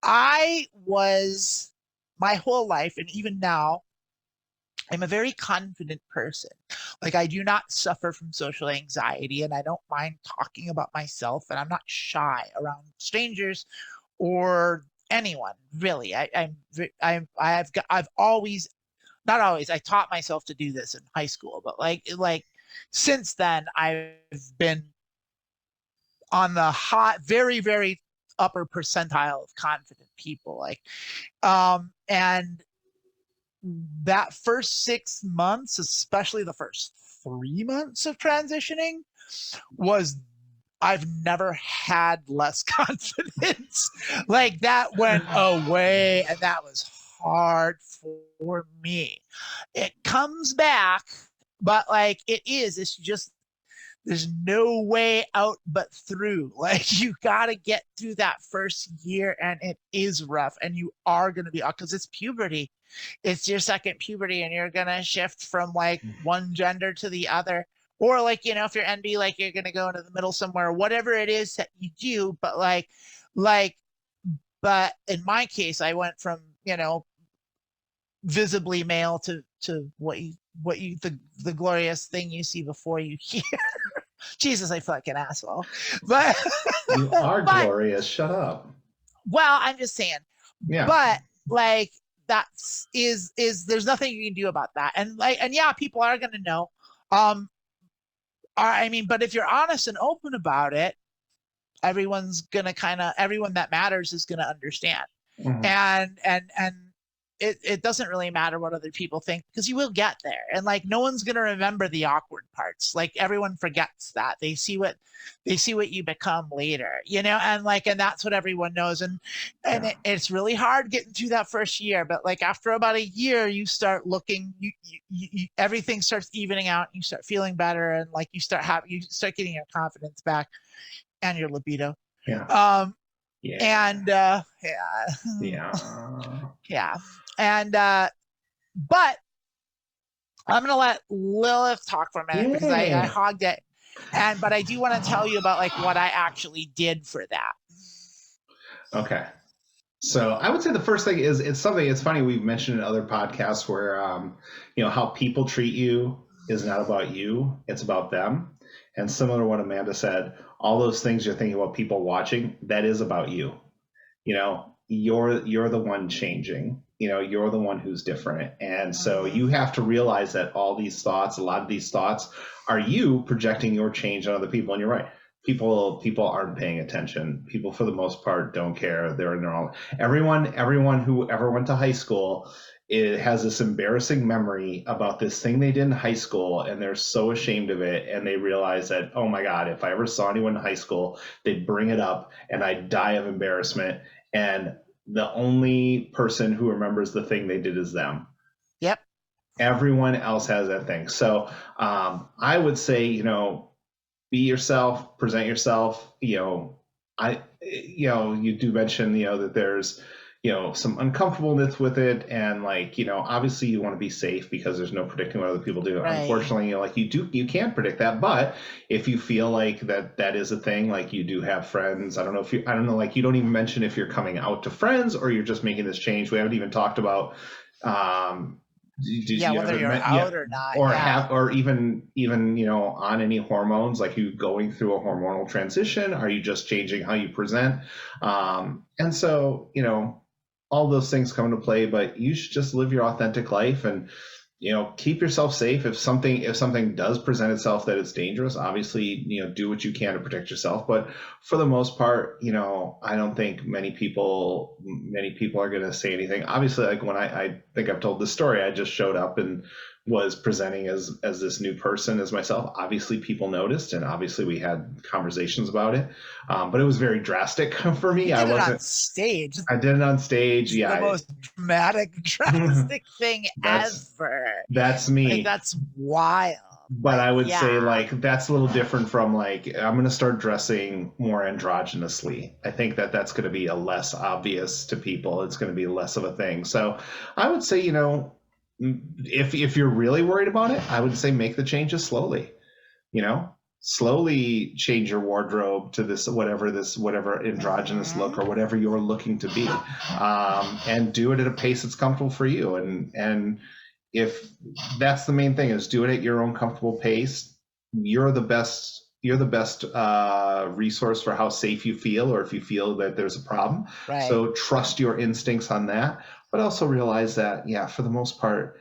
I was my whole life, and even now, I'm a very confident person. Like, I do not suffer from social anxiety, and I don't mind talking about myself, and I'm not shy around strangers or anyone really. I've always, not always, I taught myself to do this in high school, but like since then I've been on the very, very upper percentile of confident people. Like, and that first 6 months, especially the first 3 months of transitioning, I've never had less confidence. Like, that went away, and that was hard for me. It comes back, but like it's just, there's no way out but through. Like, you got to get through that first year, and it is rough, and you are going to be, because it's puberty. It's your second puberty, and you're going to shift from like one gender to the other. Or like, you know, if you're NB, like you're going to go into the middle somewhere, whatever it is that you do. But but in my case, I went from, you know, visibly male to what you the glorious thing you see before you hear. Jesus, I feel like an asshole. But you are glorious. Shut up. Well, I'm just saying. Yeah. But like, that's there's nothing you can do about that. And people are going to know. I mean, but if you're honest and open about it, everyone that matters is going to understand. Mm-hmm. And it doesn't really matter what other people think, because you will get there. And like, no one's going to remember the awkward parts. Like, everyone forgets that. They see what you become later, you know? And like, and that's what everyone knows. And it's really hard getting through that first year, but like after about a year, you start looking, you everything starts evening out. You start feeling better. And like, you start getting your confidence back and your libido. Yeah. And and but I'm gonna let Lilith talk for a minute, because I hogged it, but I do want to tell you about like what I actually did for that. Okay, so I would say the first thing is, it's funny, we've mentioned in other podcasts where you know, how people treat you is not about you, it's about them. And similar to what Amanda said, all those things you're thinking about people watching, that is about you. You know, you're the one changing. You know, you're the one who's different. And so you have to realize that a lot of these thoughts are you projecting your change on other people. And you're right. People aren't paying attention. People, for the most part, don't care. They're in their own. Everyone who ever went to high school, it has this embarrassing memory about this thing they did in high school, and they're so ashamed of it. And they realize that, oh my God, if I ever saw anyone in high school, they'd bring it up and I'd die of embarrassment. And the only person who remembers the thing they did is them. Yep. Everyone else has that thing. So I would say, be yourself, present yourself. You do mention, that there's, some uncomfortableness with it. And obviously you want to be safe because there's no predicting what other people do. Right. Unfortunately, you can't predict that. But if you feel like that is a thing, like you do have friends, I don't know, like you don't even mention if you're coming out to friends or you're just making this change. We haven't even talked about, whether you're out or not, or even on any hormones, like you going through a hormonal transition. Are you just changing how you present? And so all those things come into play, but you should just live your authentic life and keep yourself safe. If something does present itself that it's dangerous, obviously do what you can to protect yourself. But for the most part, I don't think many people are going to say anything. Obviously, like when I think I've told this story, I just showed up and was presenting as this new person, as myself. Obviously people noticed, and obviously we had conversations about it, but it was very drastic for me. I wasn't on stage. I did it on stage. The most dramatic, drastic thing ever. That's me. That's wild. But I would say that's a little different from I'm going to start dressing more androgynously. I think that's going to be a less obvious to people. It's going to be less of a thing. So I would say, if you're really worried about it, I would say make the changes slowly. Slowly change your wardrobe to this whatever androgynous look or whatever you're looking to be, and do it at a pace that's comfortable for you. And if that's the main thing, is do it at your own comfortable pace. You're the best resource for how safe you feel, or if you feel that there's a problem. Right. So trust your instincts on that, but also realize that, for the most part,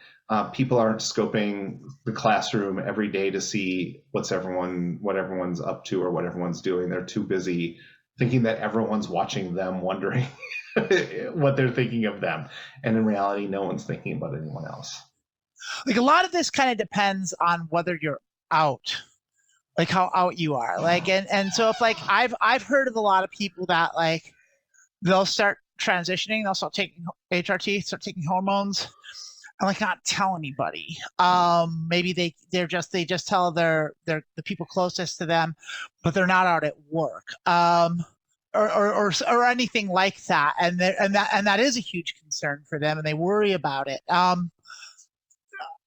people aren't scoping the classroom every day to see what everyone's up to or what everyone's doing. They're too busy thinking that everyone's watching them, wondering what they're thinking of them. And in reality, no one's thinking about anyone else. Like a lot of this kind of depends on whether you're out, like how out you are. And so if I've heard of a lot of people that they'll start transitioning, they'll start taking HRT, start taking hormones, and not tell anybody. Maybe they just tell the people closest to them, but they're not out at work, or anything like that. And that is a huge concern for them, and they worry about it.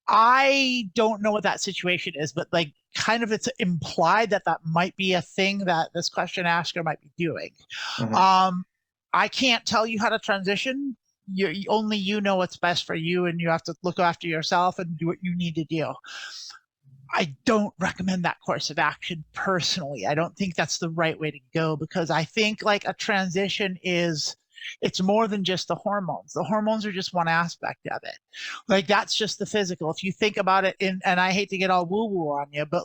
I don't know what that situation is, but kind of it's implied that might be a thing that this question asker might be doing. Mm-hmm. I can't tell you how to transition. Only you know what's best for you, and you have to look after yourself and do what you need to do. I don't recommend that course of action personally. I don't think that's the right way to go, because I think a transition it's more than just the hormones. The hormones are just one aspect of it. That's just the physical. If you think about it and I hate to get all woo-woo on you, but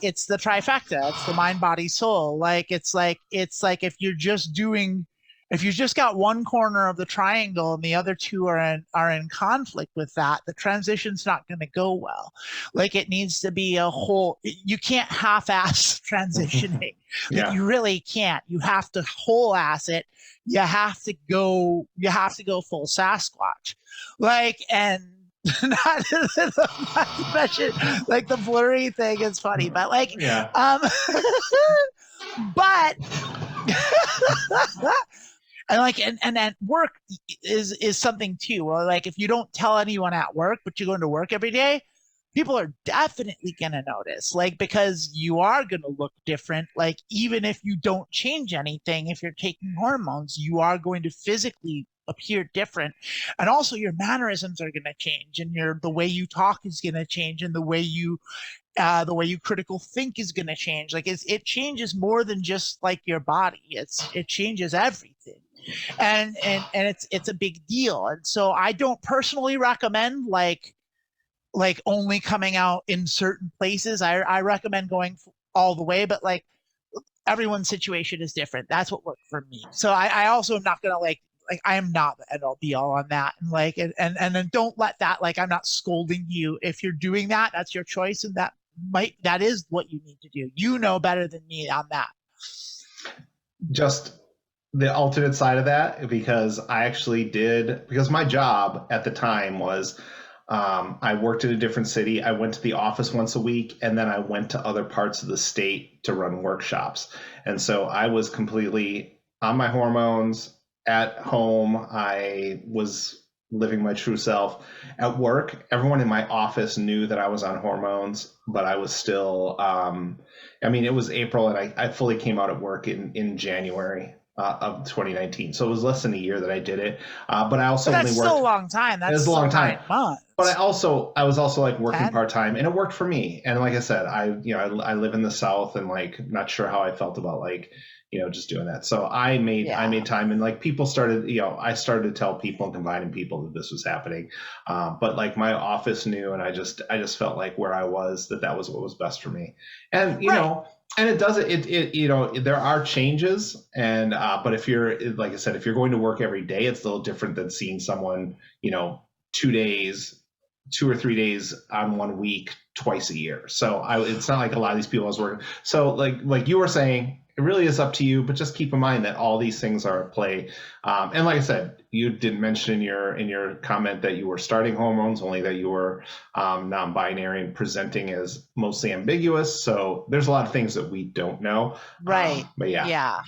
it's the trifecta. It's the mind, body, soul. It's like if you just got one corner of the triangle and the other two are in conflict with that, the transition's not going to go well. It needs to be a whole. You can't half-ass transitioning. You really can't. You have to whole-ass it. You have to go full Sasquatch. And not to mention the blurry thing is funny, but but and at work is something too. Well, if you don't tell anyone at work, but you're going to work every day, people are definitely going to notice, because you are going to look different. Even if you don't change anything, if you're taking hormones, you are going to physically appear different. And also your mannerisms are going to change, and the way you talk is going to change, and the way you critical think is going to change. It changes more than just your body. It changes everything. And it's a big deal. And so I don't personally recommend only coming out in certain places. I recommend going all the way, but everyone's situation is different. That's what worked for me. So I also am not gonna I am not the end all be all on that. And then don't let that I'm not scolding you if you're doing that. That's your choice, and that is what you need to do. You know better than me on that. Just the alternate side of that, because I actually did, because my job at the time was I worked in a different city. I went to the office once a week, and then I went to other parts of the state to run workshops. And so I was completely on my hormones at home. I was living my true self. At work, everyone in my office knew that I was on hormones, but I was still, I mean, it was April, and I fully came out at work in January of 2019. So it was less than a year that I did it. But I also that's only worked. still a long time. That's a long time. 9 months. But I was also like working part-time, and it worked for me. And like I said, I live in the South, and like not sure how I felt about like, just doing that. So I made time, and like people started, I started to tell people and confiding people that this was happening. But like my office knew, and I just felt like where I was, that was what was best for me. And, and it does it, there are changes. And, but if you're, like I said, if you're going to work every day, it's a little different than seeing someone, 2 or 3 days on 1 week, twice a year. So it's not like a lot of these people I was working. So like you were saying, it really is up to you, but just keep in mind that all these things are at play. And like I said, you didn't mention in your comment that you were starting hormones, only that you were non-binary and presenting as mostly ambiguous. So there's a lot of things that we don't know. Right. But yeah.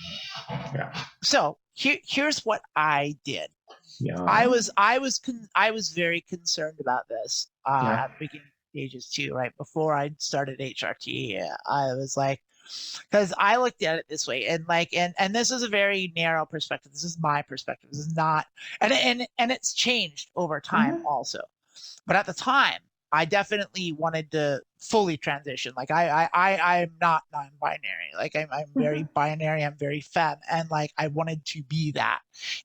So here's what I did. Yeah. I was very concerned about this at the beginning stages too, right before I started HRT. I was like, because I looked at it this way, and like, and this is a very narrow perspective. This is my perspective. This is not, and it's changed over time also. But at the time, I definitely wanted to fully transition. Like I'm not non-binary. Like I'm very binary. I'm very femme, and like I wanted to be that,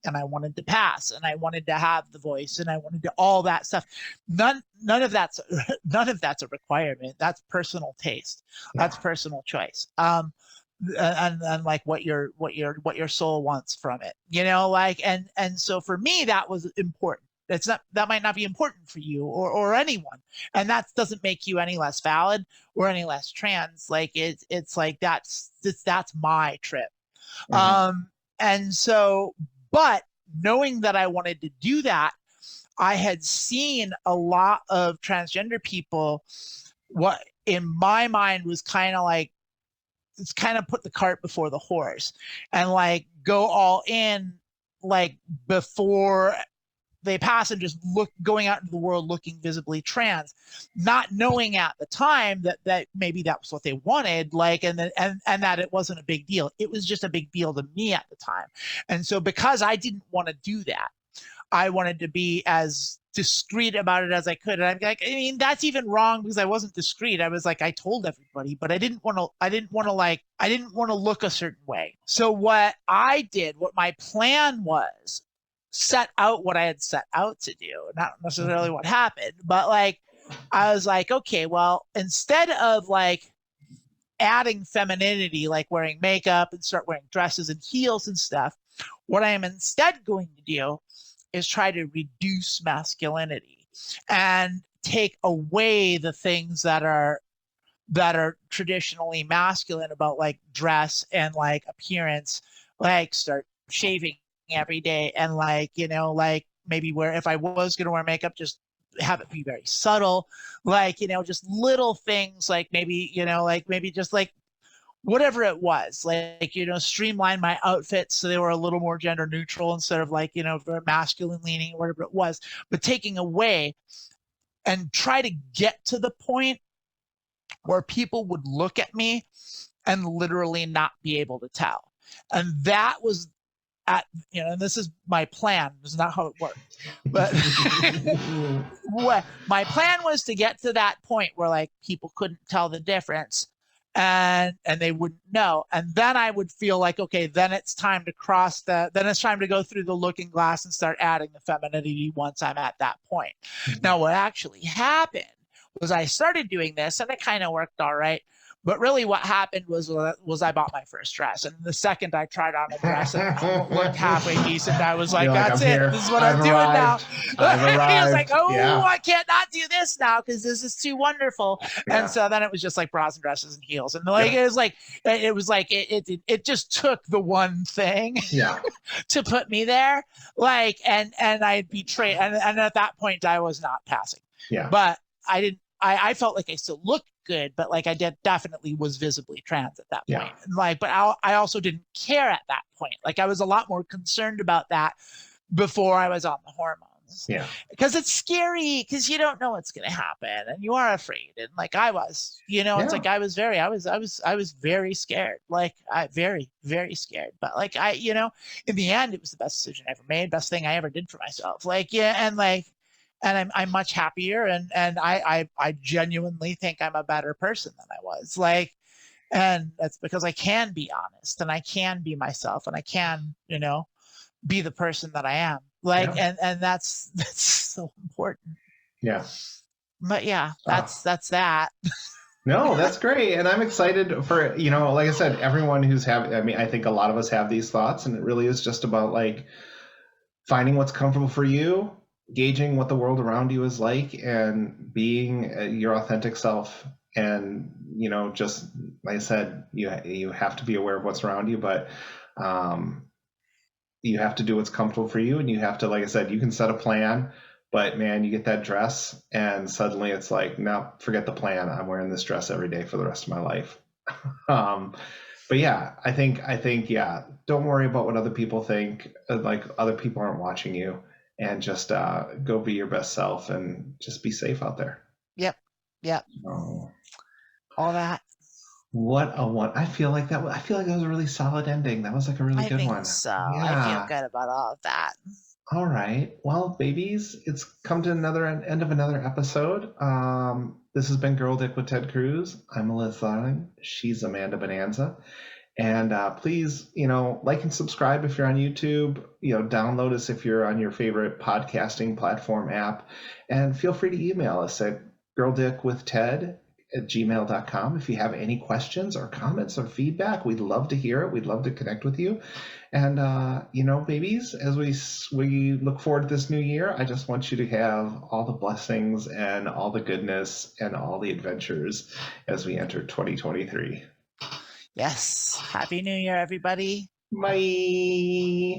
and I wanted to pass, and I wanted to have the voice, and I wanted to all that stuff. None of that's a requirement. That's personal taste. That's personal choice. And like what your soul wants from it, like, and so for me that was important. That might not be important for you or anyone, and that doesn't make you any less valid or any less trans. Like it's like that's my trip. And so, but knowing that I wanted to do that, I had seen a lot of transgender people, what in my mind was kind of like, it's kind of put the cart before the horse and like go all in like before they pass and just going out into the world looking visibly trans, not knowing at the time that maybe that was what they wanted, like, and that it wasn't a big deal. It was just a big deal to me at the time. And so because I didn't want to do that, I wanted to be as discreet about it as I could. And I'm like, I mean, that's even wrong because I wasn't discreet. I was like, I told everybody, but I didn't want to look a certain way. So what I did, what my plan was, set out what I had set out to do, not necessarily what happened, but like, I was like, okay, well, instead of like adding femininity, like wearing makeup and start wearing dresses and heels and stuff, what I am instead going to do is try to reduce masculinity and take away the things that are traditionally masculine about like dress and like appearance, like start shaving every day and like, like maybe if I was going to wear makeup, just have it be very subtle, like, just little things like maybe, like maybe just like whatever it was, like, streamline my outfits so they were a little more gender neutral instead of like, very masculine leaning, whatever it was, but taking away and try to get to the point where people would look at me and literally not be able to tell. And that was and this is my plan. This is not how it worked, but my plan was to get to that point where like people couldn't tell the difference and they wouldn't know. And then I would feel like, okay, then it's time to then it's time to go through the looking glass and start adding the femininity once I'm at that point. Now, what actually happened was I started doing this and it kind of worked all right. But really what happened was I bought my first dress. And the second I tried on a dress and looked halfway decent, I was like, that's it. Here. This is what I'm doing now. I've arrived. He was like, oh, yeah. I can't not do this now because this is too wonderful. Yeah. And so then it was just like bras and dresses and heels. And like, it was like, it just took the one thing to put me there. Like, and I betrayed. And at that point I was not passing. Yeah. But I felt like I still looked good, but like I definitely was visibly trans at that point. And like, but I also didn't care at that point. Like I was a lot more concerned about that before I was on the hormones. Yeah. Because it's scary because you don't know what's going to happen and you are afraid. And like I was, it's like I was very scared. Like very, very scared. But like in the end, it was the best decision I ever made. Best thing I ever did for myself. Like, and I'm much happier, and I genuinely think I'm a better person than I was. Like, and that's because I can be honest, and I can be myself, and I can, be the person that I am. Like, and that's so important. Yeah. But yeah, that's that. No, that's great. And I'm excited for, like I said, everyone who's I think a lot of us have these thoughts, and it really is just about like finding what's comfortable for you, gauging what the world around you is like, and being your authentic self. And just like I said, you have to be aware of what's around you, but you have to do what's comfortable for you. And you have to, like I said, you can set a plan, but man, you get that dress and suddenly it's like, no, forget the plan. I'm wearing this dress every day for the rest of my life. But yeah, I think don't worry about what other people think. Like, other people aren't watching you. And just go be your best self and just be safe out there. Yep. Oh. All that. What a one! I feel like that was a really solid ending. That was like a really good one. So Yeah. I feel good about all of that. All right. Well, babies, it's come to another end of another episode. This has been Girl Dick with Ted Cruz. I'm Lilith Darling. She's Amanda Bonanza. And please, like and subscribe if you're on YouTube. Download us if you're on your favorite podcasting platform app. And feel free to email us at girldickwithted@gmail.com if you have any questions or comments or feedback. We'd love to hear it. We'd love to connect with you. And, babies, as we look forward to this new year, I just want you to have all the blessings and all the goodness and all the adventures as we enter 2023. Yes. Happy New Year, everybody. Bye.